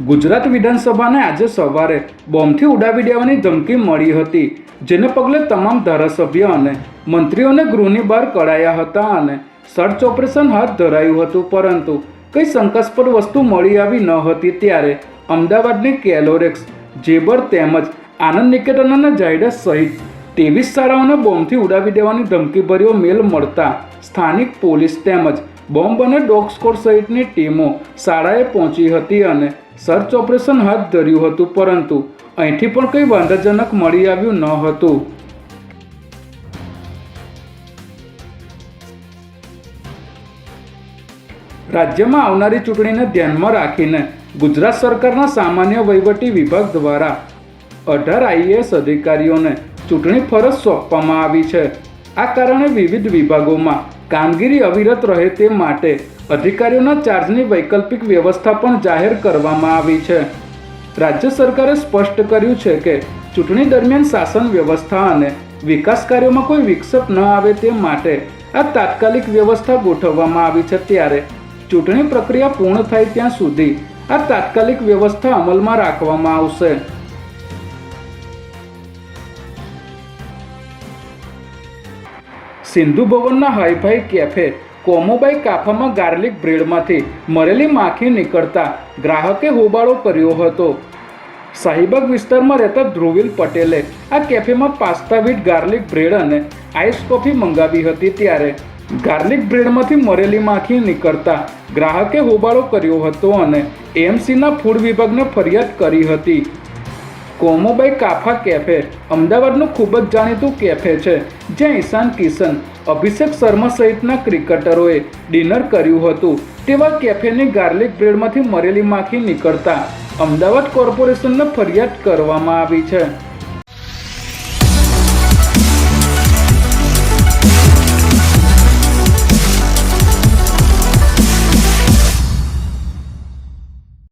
ગુજરાત વિધાનસભાને આજે સવારે બોમ્બથી ઉડાવી દેવાની ધમકી મળી હતી, જેને પગલે તમામ ધારાસભ્ય અને મંત્રીઓને ગૃહની બહાર કઢાયા હતા અને સર્ચ ઓપરેશન હાથ ધરાયું હતું, પરંતુ કંઈ શંકાસ્પદ વસ્તુ મળી આવી ન હતી. ત્યારે અમદાવાદની કેલોરેક્સ, જેબર તેમજ આનંદ નિકેતન અને ઝાયડસ સહિત 23 શાળાઓને બોમ્બથી ઉડાવી દેવાની ધમકીભર્યો મેલ મળતા સ્થાનિક પોલીસ તેમજ બોમ્બ અને ડોગ સ્કોડ સહિતની ટીમો શાળાએ પહોંચી હતી અને સર્ચ ઓપરેશન હાથ ધર્યું હતું, પરંતુ અહીંથી પણ કંઈ વાંધાજનક મળી આવ્યું ન હતું. રાજ્યમાં આવનારી ચૂંટણીને ધ્યાનમાં રાખીને ગુજરાત સરકારના સામાન્ય વહીવટી વિભાગ દ્વારા 18 આઈએએસ અધિકારીઓને ચૂંટણી ફરજ સોંપવામાં આવી છે. આ કારણે વિવિધ વિભાગોમાં કામગીરી અવિરત રહે તે માટે અધિકારીઓના ચાર્જની વૈકલ્પિક વ્યવસ્થા પણ જાહેર કરવામાં આવી છે. રાજ્ય સરકારે સ્પષ્ટ કર્યું છે કે ચૂંટણી દરમિયાન શાસન વ્યવસ્થા અને વિકાસ કાર્યોમાં કોઈ વિક્ષેપ ન આવે તે માટે આ તાત્કાલિક વ્યવસ્થા ગોઠવવામાં આવી છે. ત્યારે ચૂંટણી પ્રક્રિયા પૂર્ણ થાય ત્યાં સુધી આ તાત્કાલિક વ્યવસ્થા અમલમાં રાખવામાં આવશે. સિંધુ ભવનના હાઈફાઈ કેફે કોમોબાઈ કાફામાં ગાર્લિક બ્રેડમાંથી મરેલી માખી નીકળતા ગ્રાહકે હોબાળો કર્યો હતો. શાહીબાગ વિસ્તારમાં રહેતા ધ્રુવીલ પટેલે આ કેફેમાં પાસ્તા વિથ ગાર્લિક બ્રેડ અને આઈસ કોફી મંગાવી હતી. ત્યારે ગાર્લિક બ્રેડમાંથી મરેલી માખી નીકળતા ગ્રાહકે હોબાળો કર્યો હતો અને એએમસીના ફૂડ વિભાગને ફરિયાદ કરી હતી. કોમોબાઈ કાફા કેફે અમદાવાદનું ખૂબ જ જાણીતું કેફે છે, જ્યાં ઈશાન કિશન, અભિષેક શર્મા સહિતના ક્રિકેટરોએ ડિનર કર્યું હતું. તેવા કેફેની ગાર્લિક બ્રેડમાંથી મરેલી માખી નીકળતા અમદાવાદ કોર્પોરેશનને ફરિયાદ કરવામાં આવી છે.